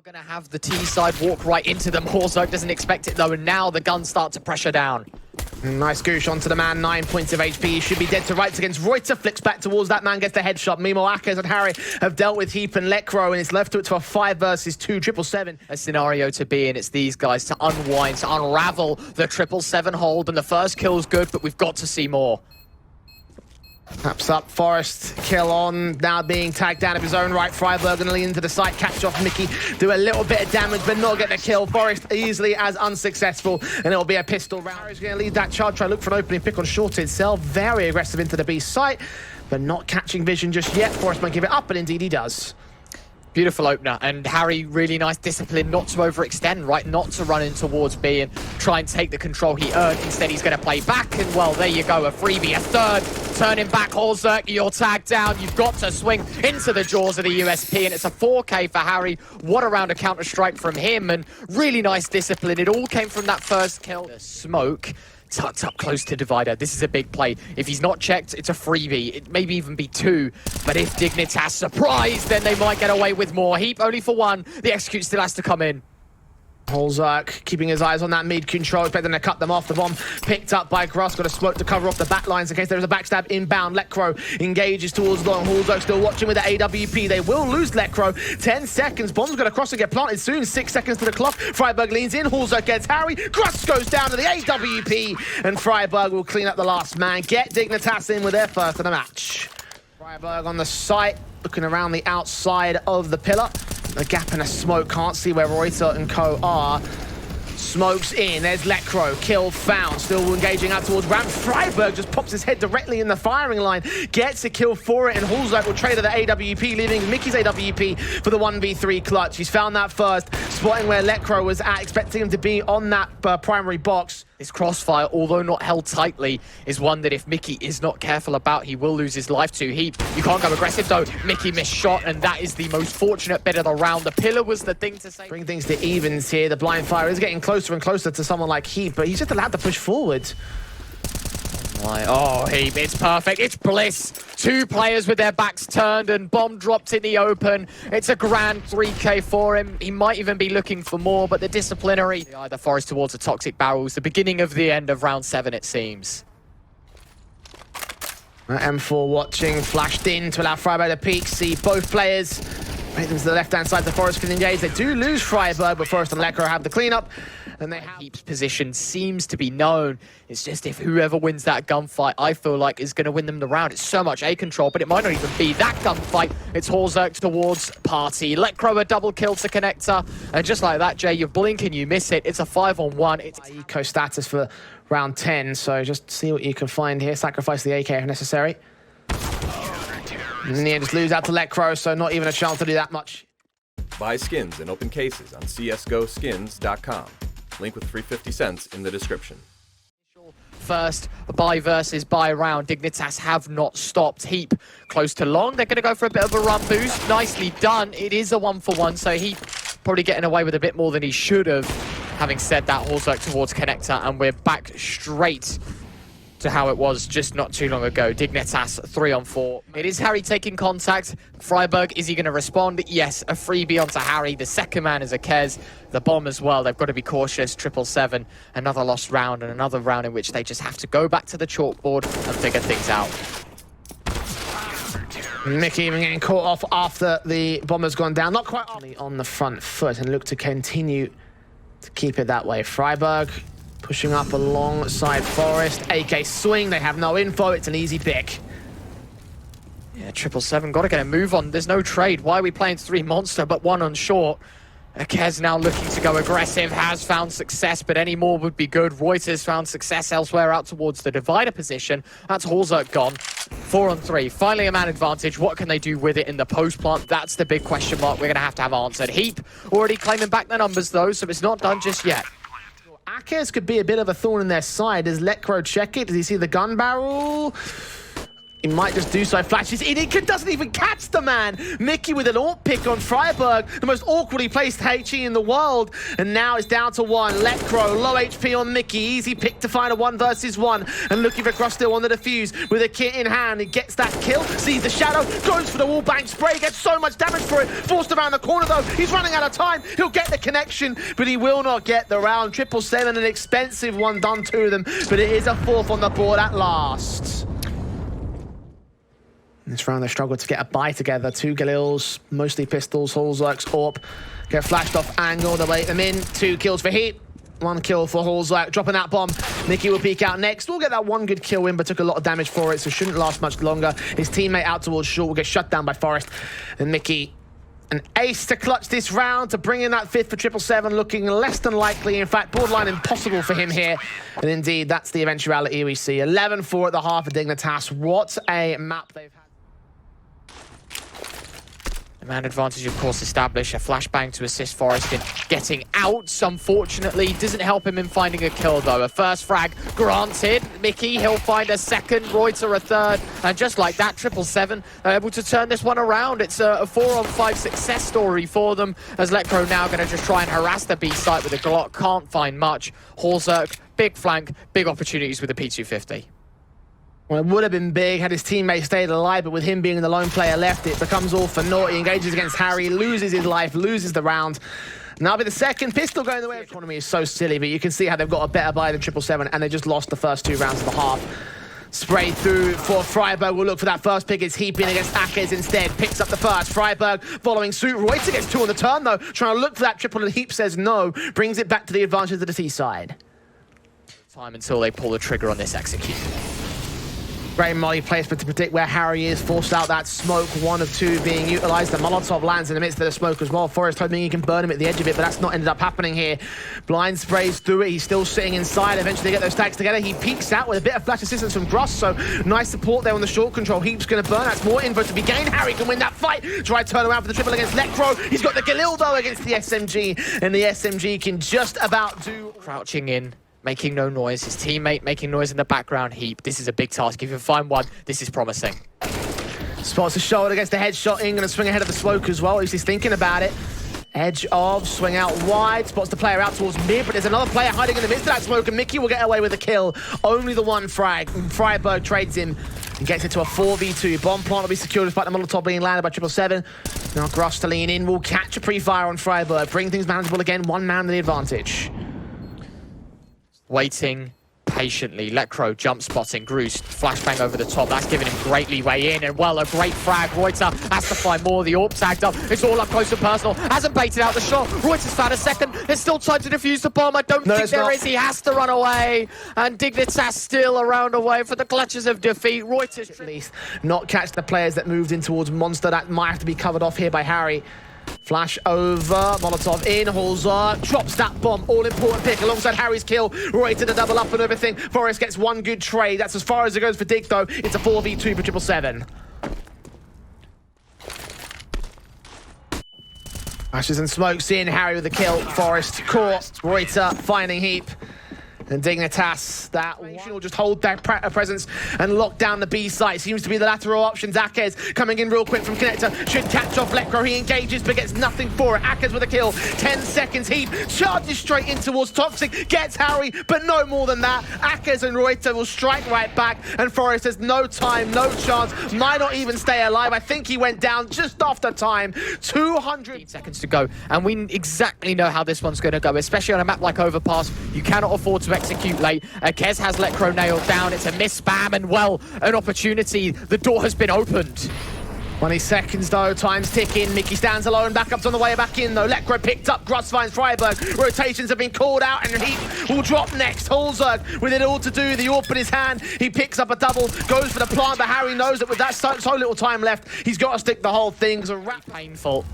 Gonna have the T side walk right into them. Horzok doesn't expect it though, and now the guns start to pressure down. Nice goosh onto the man, 9 points of HP. He should be dead to rights against Reuter. Flicks back towards that man, gets the headshot. Meanwhile, Akers and Harry have dealt with Heap and Lekro, and it's left to it to a 5 versus 2, 777. A scenario to be in. It's these guys to unwind, to unravel the 777 hold, and the first kill's good, but we've got to see more. Taps up, Forest, kill on, now being tagged down of his own right. Freiburg gonna lean into the site, catch off Mickey, do a little bit of damage, but not get the kill. Forest easily as unsuccessful, and it'll be a pistol round. Harry's gonna lead that charge, try to look for an opening pick on short itself. Very aggressive into the B site, but not catching vision just yet. Forest might give it up, but indeed he does. Beautiful opener, and Harry, really nice discipline not to overextend, right? Not to run in towards B and try and take the control he earned. Instead, he's going to play back, and well, there you go, a freebie, a third. Turning back, Horzok, you're tagged down. You've got to swing into the jaws of the USP, and it's a 4K for Harry. What a round of Counter-Strike from him, and really nice discipline. It all came from that first kill. The smoke tucked up close to Divider. This is a big play. If he's not checked, it's a freebie. It maybe even be 2. But if Dignitas surprise, then they might get away with more. Heap only for 1. The execute still has to come in. Horzok keeping his eyes on that mid control, expecting to cut them off. The bomb picked up by Gross, got a smoke to cover off the back lines in case there is a backstab inbound. Lekro engages towards long. Horzok still watching with the AWP. They will lose Lekro. 10 seconds. Bomb's going to cross and get planted soon. 6 seconds to the clock. Freiburg leans in. Horzok gets Harry. Gross goes down to the AWP, and Freiburg will clean up the last man. Get Dignitas in with their first of the match. Freiburg on the site, looking around the outside of the pillar. A gap in a smoke, can't see where Reuter and co are. Smokes in, there's Lekro, kill found, still engaging out towards Ramp. Freiburg just pops his head directly in the firing line, gets a kill for it, and Horzok will trade to the AWP, leaving Mickey's AWP for the 1v3 clutch. He's found that first, spotting where Lekro was at, expecting him to be on that primary box. This crossfire, although not held tightly, is one that if Mickey is not careful about, he will lose his life to. Heap, you can't go aggressive though. Mickey missed shot, and that is the most fortunate bit of the round. The pillar was the thing to say. Bring things to evens here. The blind fire is getting closer and closer to someone like Heap, but he's just allowed to push forward. Oh, Heap, it's perfect. It's bliss. 2 players with their backs turned, and bomb dropped in the open. It's a grand 3K for him. He might even be looking for more, but the disciplinary, the Forest towards the toxic barrels, the beginning of the end of round 7, it seems. M4 watching, flashed in to allow Freiburg to peek, see both players. Make them to the left-hand side, the Forest can engage. They do lose Freiburg, but Forest and Lekro have the cleanup. And they have... Heap's position seems to be known. It's just if whoever wins that gunfight, I feel like is going to win them the round. It's so much A control, but it might not even be that gunfight. It's Horzok towards Party. Lekro a double kill to Connector. And just like that, Jay, you blink and you miss it. It's a 5-on-1. It's eco status for round 10, so just see what you can find here. Sacrifice the AK if necessary. And in the end, just lose out to Lekro, so not even a chance to do that much. Buy skins and open cases on csgoskins.com. Link with free 50 cents in the description. First buy versus buy round. Dignitas have not stopped. Heap close to long. They're going to go for a bit of a run boost. Nicely done. It is a 1-for-1, so Heap probably getting away with a bit more than he should have. Having said that, Horzok towards Connector, and we're back straight to how it was just not too long ago. Dignitas 3-on-4. It is Harry taking contact. Freiburg, is he going to respond? Yes, a freebie onto Harry. The second man is a Kez. The bomb as well. They've got to be cautious. 777. Another lost round, and another round in which they just have to go back to the chalkboard and figure things out. Mickey even getting caught off after the bomber's gone down. Not quite on the front foot, and look to continue to keep it that way. Freiburg pushing up alongside Forest. AK swing, they have no info, it's an easy pick. Yeah, 777, got to get a move on. There's no trade. Why are we playing 3 monster but 1 on short? Kez now looking to go aggressive, has found success, but any more would be good. Reuters found success elsewhere out towards the divider position. That's Horzok gone. 4-on-3, finally a man advantage. What can they do with it in the post plant? That's the big question mark we're going to have answered. Heap already claiming back the numbers though, so it's not done just yet. Akers could be a bit of a thorn in their side. Does Lekro check it? Does he see the gun barrel? He might just do so. Flashes in. He doesn't even catch the man. Mickey with an AWP pick on Freiburg, the most awkwardly placed HE in the world. And now it's down to one. Lecro, low HP on Mickey. Easy pick to find a 1 versus 1. And looking for Cross still on the defuse with a kit in hand. He gets that kill, sees the shadow, goes for the wall bang spray, gets so much damage for it. Forced around the corner though. He's running out of time. He'll get the connection, but he will not get the round. 777, an expensive one done to them, but it is a 4th on the board at last. This round they struggled to get a buy together. 2 Galils, mostly pistols, Halzerk's AWP. Get flashed off angle, they wait them in. 2 kills for Heat. 1 kill for Halzerk, dropping that bomb. Mickey will peek out next. We'll get that 1 good kill win, but took a lot of damage for it, so shouldn't last much longer. His teammate out towards short will get shut down by Forest. And Mickey, an ace to clutch this round, to bring in that 5th for 777, looking less than likely, in fact, borderline impossible for him here. And indeed, that's the eventuality we see. 11-4 at the half of Dignitas. What a map they've had. The man advantage, of course, established. A flashbang to assist Forest in getting out. Unfortunately, doesn't help him in finding a kill, though. A first frag granted. Mickey, he'll find a second. Reuter a third. And just like that, 777 are able to turn this one around. It's a 4-on-5 success story for them, as Lecro now going to just try and harass the B site with a Glock. Can't find much. Halzerk, big flank, big opportunities with the P250. Well, it would have been big had his teammate stayed alive, but with him being the lone player left, it becomes all for naught. He engages against Harry, loses his life, loses the round. And that'll be the second pistol going the way. The economy is so silly, but you can see how they've got a better buy than 777, and they just lost the first 2 rounds of the half. Spray through for Freiburg. Will look for that first pick. It's Heaping against Akers instead. Picks up the first. Freiburg following suit. Reuter gets 2 on the turn, though. Trying to look for that triple, and Heap says no. Brings it back to the advantage of the T side. Time until they pull the trigger on this execute. Great molly placement to predict where Harry is. Forced out that smoke, 1 of 2 being utilised. The Molotov lands in the midst of the smoke as well. Forrest hoping he can burn him at the edge of it, but that's not ended up happening here. Blind sprays through it. He's still sitting inside. Eventually they get those stacks together. He peeks out with a bit of flash assistance from Gross, so nice support there on the short control. Heap's going to burn. That's more info to be gained. Harry can win that fight. Try to turn around for the triple against Lecro. He's got the Galil though against the SMG, and the SMG can just about do... Crouching in, making no noise. His teammate making noise in the background. Heap, this is a big task. If you can find one, this is promising. Spots the shoulder against the headshot. In, going to swing ahead of the smoke as well. At least he's thinking about it. Edge of, swing out wide. Spots the player out towards mid, but there's another player hiding in the midst of that smoke, and Mickey will get away with a kill. Only the 1 frag. Freiburg trades him and gets it to a 4v2. Bomb plant will be secured despite the Molotov being landed by 777. Now Gross to lean in. Will catch a pre-fire on Freiburg. Bring things manageable again. 1 man the advantage. Waiting patiently. Lecro jump spotting. Groos flashbang over the top. That's giving him great leeway in. And well, a great frag. Reuter has to find more. The AWP tagged up. It's all up close and personal. Hasn't baited out the shot. Reuter's found a second. There's still time to defuse the bomb. I don't think there is. He has to run away. And Dignitas still around away for the clutches of defeat. Reuter's at least not catch the players that moved in towards Monster. That might have to be covered off here by Harry. Flash over, Molotov in, Halzerk drops that bomb, all important pick alongside Harry's kill. Reuter to double up and everything. Forrest gets 1 good trade. That's as far as it goes for Dig though. It's a 4v2 for 777. Ashes and smokes in, Harry with the kill. Forrest caught, Reuter finding Heap. And Dignitas, that will just hold their presence and lock down the B site. Seems to be the lateral options. Akers coming in real quick from Connector. Should catch off Lecro. He engages but gets nothing for it. Akers with a kill. 10 seconds. Heap charges straight in towards Toxic. Gets Harry, but no more than that. Akers and Reuter will strike right back. And Forrest has no time, no chance. Might not even stay alive. I think he went down just after time. 200 seconds to go. And we exactly know how this one's going to go, especially on a map like Overpass. You cannot afford to execute late. Kez has Lecro nailed down. It's a miss spam and, well, an opportunity. The door has been opened. 20 seconds though, time's ticking. Mickey stands alone, backup's on the way back in though. Lecro picked up, Gross finds Freiburg. Rotations have been called out and Heap will drop next. Halzerk with it all to do, the AWP in his hand. He picks up a double, goes for the plant, but Harry knows that with that so little time left, he's got to stick the whole thing. It's a wrap. Painful.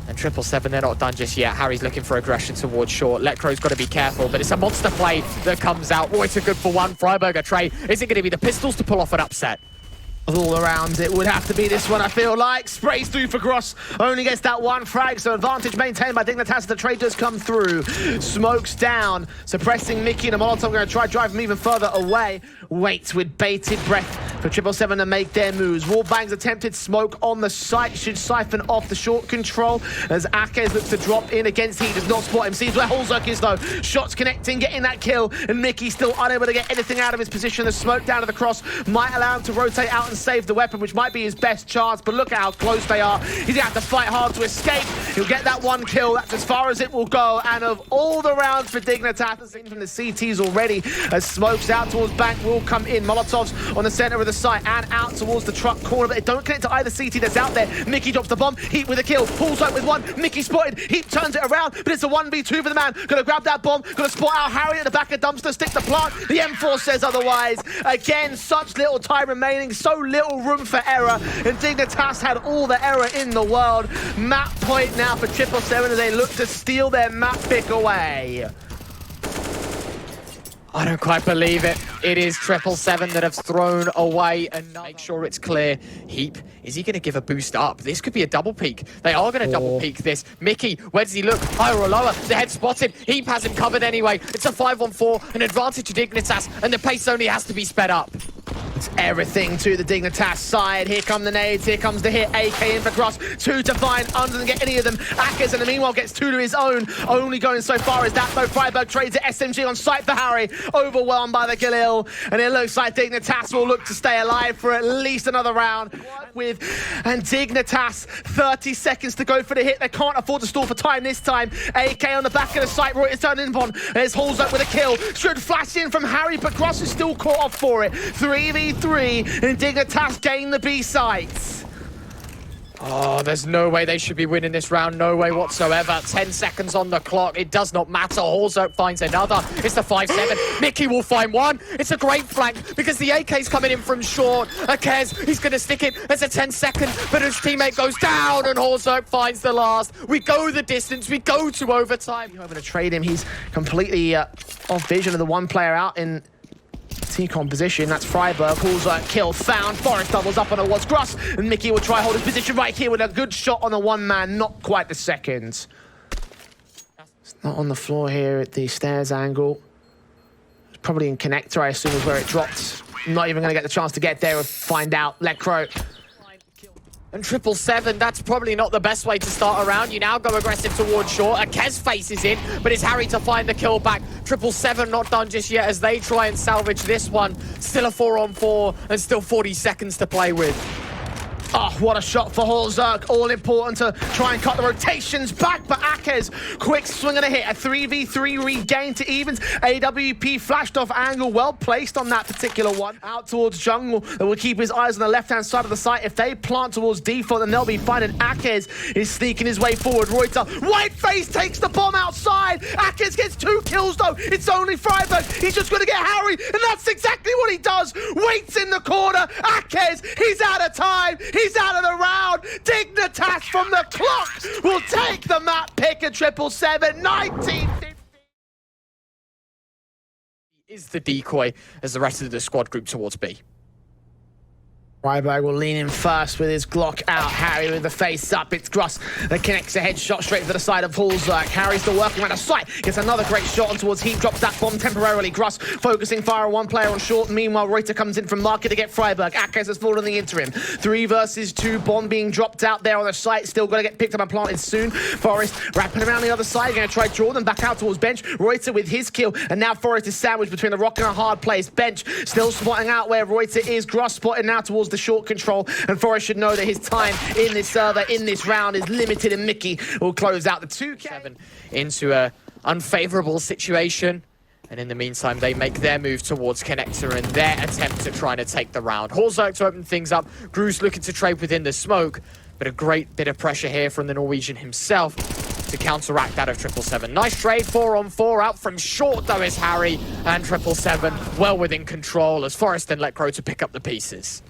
And 777, they're not done just yet. Harry's looking for aggression towards short. Lecro's got to be careful, but it's a monster play that comes out. Reuter good for 1. Freiburg a trade. Is it going to be the pistols to pull off an upset? All around it would have to be this one, I feel like. Sprays through for Gross. Only gets that 1 frag, so advantage maintained by Dignitas. The trade does come through. Smokes down, suppressing Mickey, and a Molotov going to try drive him even further away. Waits with bated breath for 777 to make their moves. Wallbang's attempted smoke on the site should siphon off the short control as Akez looks to drop in against Heat. Does not spot him. Sees where Holzerk is though. Shots connecting, getting that kill, and Mickey still unable to get anything out of his position. The smoke down to the cross might allow him to rotate out and save the weapon, which might be his best chance, but look at how close they are. He's gonna have to fight hard to escape. He'll get that one kill. That's as far as it will go. And of all the rounds for Dignitas, in from the CTs already, as smokes out towards bank will come in. Molotovs on the center of the site and out towards the truck corner, but they don't connect to either CT that's out there. Mickey drops the bomb. Heat with a kill. Pulls out with one. Mickey spotted. Heat turns it around, but it's a 1v2 for the man. Gonna grab that bomb. Gonna spot out Harry at the back of dumpster. Stick the plant. The M4 says otherwise. Again, such little time remaining. So little room for error. And Dignitas had all the error in the world. Map point now for 777 as they look to steal their map pick away. I don't quite believe it. It is 777 that have thrown away another. Make sure it's clear. Heap, is he going to give a boost up? This could be a double peek. They are going to double peek this. Mickey, where does he look? Higher or lower? The head spotted. Heap has him covered anyway. It's a 5-on-4, an advantage to Dignitas, and the pace only has to be sped up. It's everything to the Dignitas side. Here come the nades, here comes the hit. AK in for cross, 2 to find. Under doesn't get any of them. Akez in the meanwhile gets 2 to his own. Only going so far as that though. Freiburg trades it. SMG on site for Harry. Overwhelmed by the Galil. And it looks like Dignitas will look to stay alive for at least another round. And Dignitas, 30 seconds to go for the hit. They can't afford to stall for time this time. AK on the back of the site. Roy is turning upon. There's Halls up with a kill. Should flash in from Harry, but Gross is still caught off for it. 3v3, and Dignitas gain the B sites. Oh, there's no way they should be winning this round. No way whatsoever. 10 seconds on the clock. It does not matter. Halzerk finds another. It's the 5-7. Mickey will find one. It's a great flank because the AK's coming in from short. Akez, he's going to stick it. There's a 10-second, but his teammate goes down and Halzerk finds the last. We go the distance. We go to overtime. You're going to trade him. He's completely off vision of the one player out in T-con position. That's Freiburg. Halzerk kill found. Forest doubles up on a was Gruss, and Mickey will try hold his position right here with a good shot on the one man. Not quite the second. It's not on the floor here at the stairs angle. It's probably in connector, I assume, is where it dropped. Not even going to get the chance to get there or find out. Lecro. And 777, that's probably not the best way to start a round. You now go aggressive towards short. Akez faces in, but it's Harry to find the kill back. 777 not done just yet as they try and salvage this one. Still a 4-on-4 and still 40 seconds to play with. Oh, what a shot for Halzerk. All important to try and cut the rotations back, but Akez, quick swing and a hit. A 3v3 regain to evens. AWP flashed off angle, well placed on that particular one. Out towards jungle, that will keep his eyes on the left-hand side of the site. If they plant towards default, then they'll be fine, and Akez is sneaking his way forward. Reuter, Whiteface takes the bomb outside. Akez gets 2 kills, though. It's only Freiburg. He's just going to get Harry, and that's exactly what he does. Waits in the corner. Akez, he's out of time. He's out of the round. Dignitas from the clock will take the map pick at 777. 1950. Is the decoy as the rest of the squad group towards B. Freiburg will lean in first with his Glock out. Harry with the face up. It's Gruss that connects a headshot straight to the side of Halzerk. Harry still working around the site. Gets another great shot on towards Heat. Drops that bomb temporarily. Gruss focusing fire on one player on short. Meanwhile, Reuter comes in from market to get Freiburg. Akez has fallen in the interim. 3 versus 2. Bomb being dropped out there on the site. Still going to get picked up and planted soon. Forest wrapping around the other side. Going to try Jordan back out towards Bench. Reuter with his kill. And now Forest is sandwiched between the rock and a hard place. Bench still spotting out where Reuter is. Gruss spotted now towards the short control, and Forrest should know that his time in this server, in this round, is limited, and Mickey will close out the 2K. Into a unfavorable situation, and in the meantime, they make their move towards connector and their attempt at trying to take the round. Halzerk to open things up. Gruus looking to trade within the smoke, but a great bit of pressure here from the Norwegian himself to counteract that of 777. Nice trade, 4-on-4. Out from short, though, is Harry, and 777 well within control as Forrest and Lecro to pick up the pieces.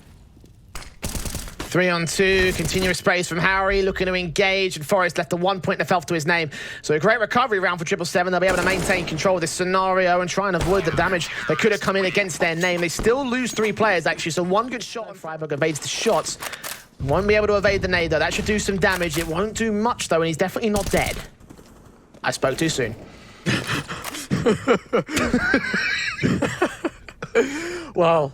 3-on-2, continuous sprays from Harry, looking to engage, and Forrest left a 1 point of health to his name. So a great recovery round for 777. They'll be able to maintain control of this scenario and try and avoid the damage that could have come in against their name. They still lose 3 players, actually, so 1 good shot on Freiburg evades the shots. Won't be able to evade the nade, though. That should do some damage. It won't do much, though, and he's definitely not dead. I spoke too soon. Well,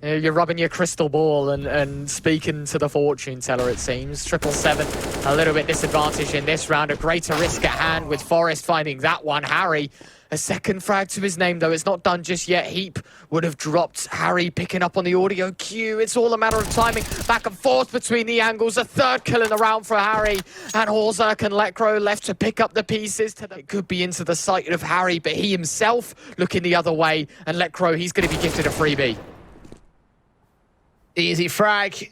You're rubbing your crystal ball and speaking to the fortune teller, it seems. 777, a little bit disadvantaged in this round. A greater risk at hand with Forest finding that one. Harry, a second frag to his name, though. It's not done just yet. Heap would have dropped. Harry picking up on the audio cue. It's all a matter of timing. Back and forth between the angles. A third kill in the round for Harry. And Horzak and Lekro left to pick up the pieces. It could be into the sight of Harry, but he himself looking the other way. And Lekro, he's going to be gifted a freebie. Easy frag.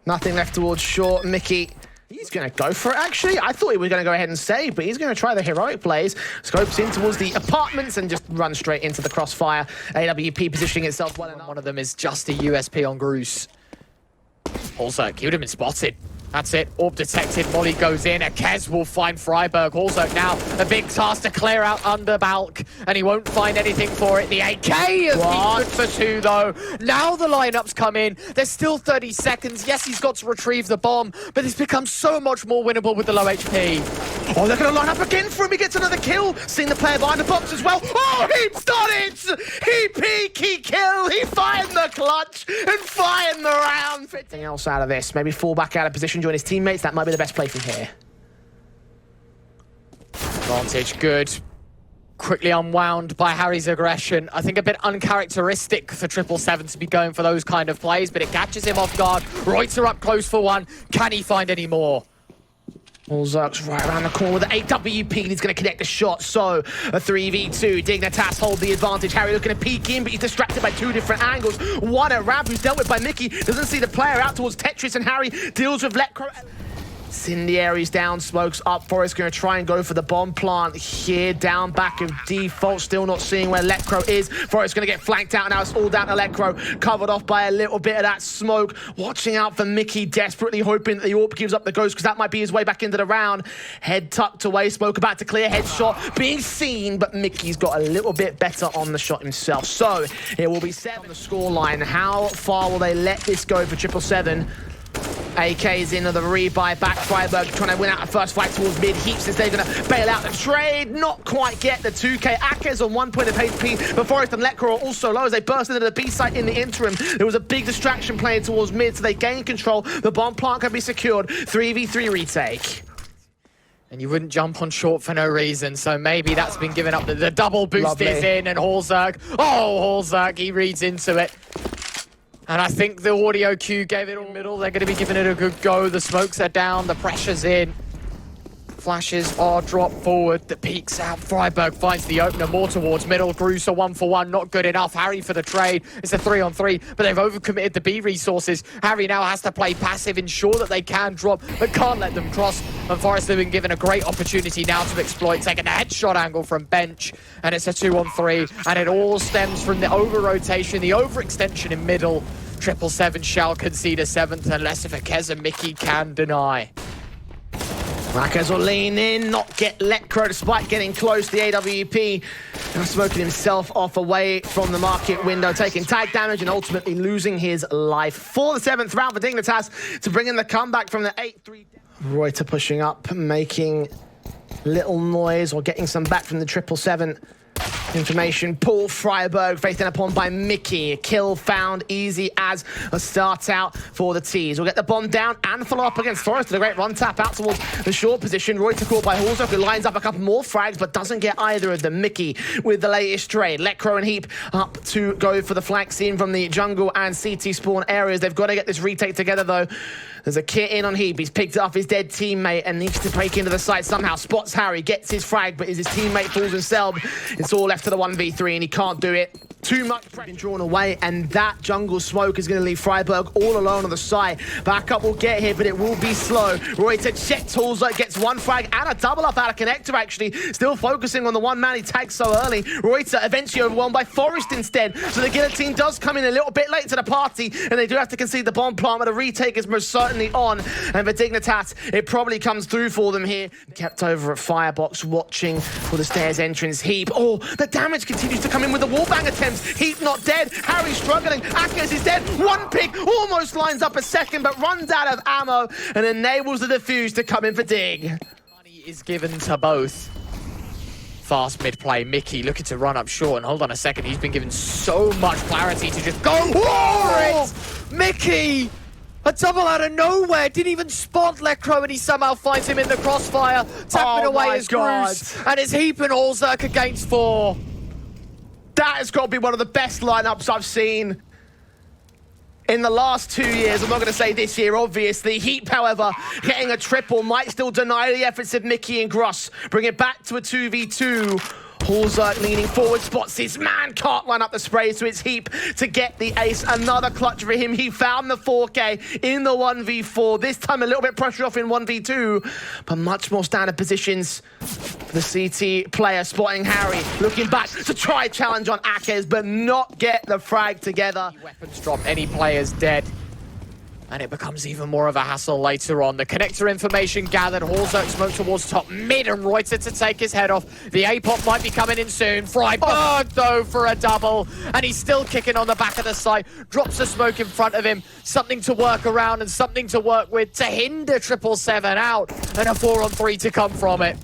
Nothing left towards short. Mickey, he's going to go for it, actually. I thought he was going to go ahead and save, but he's going to try the heroic plays. Scopes in towards the apartments and just run straight into the crossfire. AWP positioning itself well enough. One of them is just a USP on Groose. Horzak, he would have been spotted. That's it. Orb detected. Molly goes in. Akez will find Freiburg. Horzak now a big task to clear out under Balk, and he won't find anything for it. The AK is good for 2, though. Now the lineups come in. There's still 30 seconds. Yes, he's got to retrieve the bomb, but it's become so much more winnable with the low HP. Oh, they're going to line up again for him. He gets another kill. Seeing the player behind the box as well. Oh, Heap's done it! He peek, he kill, he find the clutch and find the round. Anything else out of this? Maybe fall back out of position, join his teammates. That might be the best play from here. Advantage good. Quickly unwound by Harry's aggression. I think a bit uncharacteristic for 777 to be going for those kind of plays, but it catches him off guard. Reuter up close for one. Can he find any more? Horzak's right around the corner with the AWP, and he's going to connect the shot. So, a 3v2. Dignitas hold the advantage. Harry looking to peek in, but he's distracted by 2 different angles. One at Ramp, who's dealt with by Mickey. Doesn't see the player out towards Tetris, and Harry deals with Lekro. Incendiaries down, smokes up. Forest going to try and go for the bomb plant here. Down back of default, still not seeing where Lekro is. Forest going to get flanked out. Now it's all down to Lekro, covered off by a little bit of that smoke. Watching out for Mickey, desperately hoping that the AWP gives up the ghost, because that might be his way back into the round. Head tucked away, smoke about to clear, headshot being seen, but Mickey's got a little bit better on the shot himself. So it will be 7 on the scoreline. How far will they let this go for 777? AK's into the rebuy back. Freiburg trying to win out a first fight towards mid. Heaps is they're going to bail out the trade. Not quite get the 2K. Akez on 1 point of HP, but Forest and Lekro are also low as they burst into the B site in the interim. There was a big distraction playing towards mid, so they gain control. The bomb plant can be secured. 3v3 retake. And you wouldn't jump on short for no reason, so maybe that's been given up. The double boost Lovely. is in, and Horzak. Oh, Horzak, he reads into it. And I think the audio cue gave it all middle. They're going to be giving it a good go. The smokes are down. The pressure's in. Flashes are dropped forward. The peaks out. Freiburg finds the opener more towards middle. Groose a 1-for-1. Not good enough. Harry for the trade. It's a 3-on-3, but they've overcommitted the B resources. Harry now has to play passive, ensure that they can drop, but can't let them cross. And Forest have been given a great opportunity now to exploit, taking a headshot angle from bench. And it's a 2-on-3. And it all stems from the over-rotation, the overextension in middle. 777 shall concede a 7th unless if Akez and Mickey can deny. Akez will lean in, not get Lekro despite getting close. The AWP now smoking himself off away from the market window, taking tag damage and ultimately losing his life. For the 7th round for Dignitas to bring in the comeback from the 8-3. Reuter pushing up, making little noise or getting some back from the 777. Information, Paul Freiburg, faced in upon by Mickey. A kill found easy as a start out for the T's. We'll get the bomb down and follow up against Forest with a great run tap out towards the short position. Reuter caught by Horzak, who lines up a couple more frags, but doesn't get either of them. Mickey with the latest trade. Lekro and Heap up to go for the flank scene from the jungle and CT spawn areas. They've got to get this retake together, though. There's a kit in on Heap. He's picked up his dead teammate and needs to break into the site somehow. Spots Harry, gets his frag, but as his teammate falls himself, it's all left to the 1v3, and he can't do it. Too much pressure been drawn away, and that jungle smoke is going to leave Freiburg all alone on the side. Backup will get here, but it will be slow. Reuter checks Horzak, gets 1 frag and a double up out of connector, actually. Still focusing on the one man he tagged so early. Reuter eventually overwhelmed by Forest instead. So the guillotine does come in a little bit late to the party, and they do have to concede the bomb plant, but a retake is most certainly on. And for Dignitas, it probably comes through for them here. Kept over at Firebox, watching for the stairs entrance. Heap. Oh, the damage continues to come in with the wallbang attempts. Heap not dead. Harry struggling. Akez is dead. One pick almost lines up a second, but runs out of ammo and enables the defuse to come in for Dig. Money is given to both. Fast mid play. Mickey looking to run up short, and hold on a second, he's been given so much clarity to just go for it! Mickey! A double out of nowhere, didn't even spot Lekro, and he somehow finds him in the crossfire, tapping away his Bruce, and is heaping olofmeister against 4. That has got to be one of the best lineups I've seen in the last 2 years. I'm not going to say this year, obviously. Heap, however, getting a triple might still deny the efforts of Mickey and Gross. Bring it back to a 2v2. olofmeister leaning forward, spots his man, can't line up the spray, so it's Heap to get the ace. Another clutch for him. He found the 4K in the 1v4. This time a little bit pressure off in 1v2, but much more standard positions. The CT player spotting Harry, looking back to try challenge on Akez, but not get the frag together. Weapons drop, any player's dead. And it becomes even more of a hassle later on. The connector information gathered. olofmeister smoke towards top mid, and Reuter to take his head off. The A-pop might be coming in soon. Freiburg, though, for a double. And he's still kicking on the back of the site. Drops the smoke in front of him. Something to work around and something to work with to hinder 777 out. And a 4-on-3 to come from it.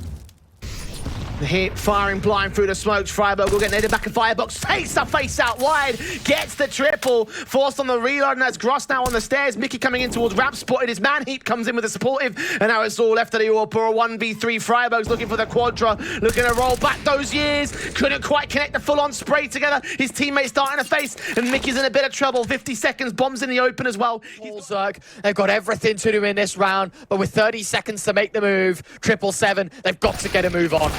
Hit firing blind through the smokes. Freiburg will get netted back in firebox. Takes the face out wide. Gets the triple. Forced on the reload, and that's Gross now on the stairs. Mickey coming in towards ramp. Spotted his man. Heap comes in with a supportive. And now it's all left of the AWP. A 1v3. Freiburg's looking for the quadra. Looking to roll back those years. Couldn't quite connect the full-on spray together. His teammates starting to face. And Mickey's in a bit of trouble. 50 seconds. Bombs in the open as well. olofmeister, they've got everything to do in this round. But with 30 seconds to make the move, 777, they've got to get a move on.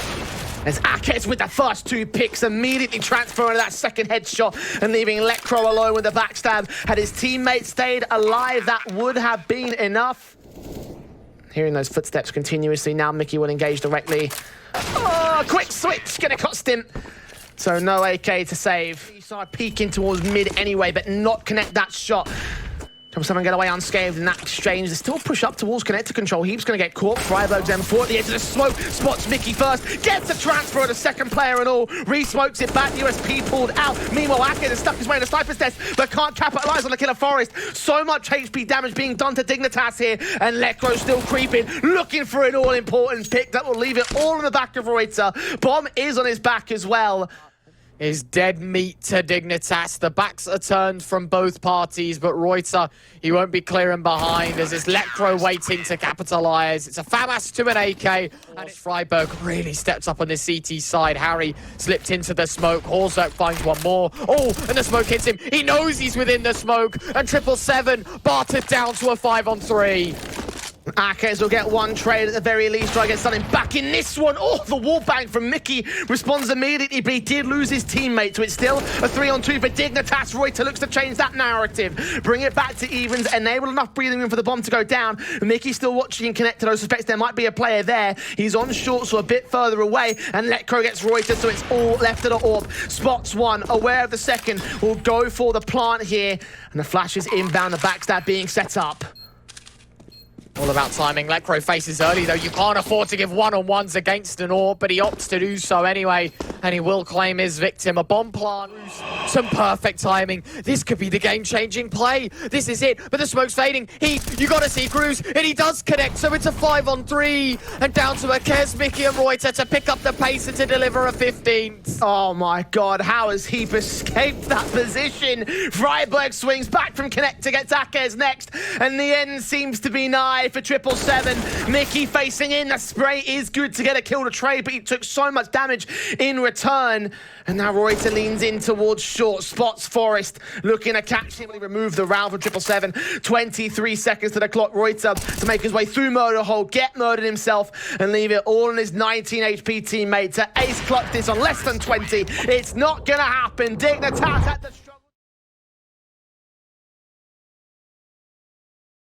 As Akez with the first 2 picks, immediately transferring that second headshot and leaving Lekro alone with the backstab. Had his teammates stayed alive, that would have been enough. Hearing those footsteps continuously, now Mickey will engage directly. Oh, quick switch, gonna cost him. So no AK to save. He started peeking towards mid anyway, but not connect that shot. 777 get away unscathed in that exchange. They still push up towards connector control. Heap's going to get caught. Freiburg's M4 at the edge of the smoke. Spots Mickey first. Gets a transfer of the second player and all. Re-smokes it back. USP pulled out. Meanwhile, Akez has stuck his way in the sniper's desk, but can't capitalize on the killer forest. So much HP damage being done to Dignitas here. And Lekro still creeping, looking for an all-important pick that will leave it all in the back of Reuter. Bomb is on his back as well. Is dead meat to Dignitas. The backs are turned from both parties, but Reuter, he won't be clearing behind as it's Lekro waiting to capitalize. It's a FAMAS to an AK, and it's Freiburg really steps up on the CT side. Harry slipped into the smoke. olofmeister finds one more. Oh, and the smoke hits him. He knows he's within the smoke, and 777 bartered down to a 5-on-3. Akez will get one trade at the very least. Try to get something back in this one. Oh, the wall bang from Mickey responds immediately, but he did lose his teammate, so it's still a 3-on-2 for Dignitas. Reuter looks to change that narrative, bring it back to evens, enable enough breathing room for the bomb to go down. Mickey's still watching and connected. I suspect there might be a player there. He's on short, so a bit further away, and Lekro gets Reuter, so it's all left of the AWP. Spots one, aware of the second, will go for the plant here, and the flash is inbound, the backstab being set up. All about timing. Lekro faces early, though. You can't afford to give one-on-ones against an AWP, but he opts to do so anyway, and he will claim his victim. A bomb plant. Some perfect timing. This could be the game-changing play. This is it, but the smoke's fading. You gotta see Cruz, and he does connect, so it's a 5-on-3, and down to Akez, Mickey, and Reuter to pick up the pace and to deliver a 15th. Oh my god, how has Heap escaped that position? Freiburg swings back from connect to get Akez next, and the end seems to be nigh for 777. Mickey facing in. The spray is good to get a kill to trade, but he took so much damage in return. And now Reuter leans in towards short. Spots Forest looking to catch him. He removed the round from 777. 23 seconds to the clock. Reuter to make his way through murder hole, get murdered himself, and leave it all on his 19 HP teammate to ace clutch this on less than 20. It's not gonna happen. Dignitas at the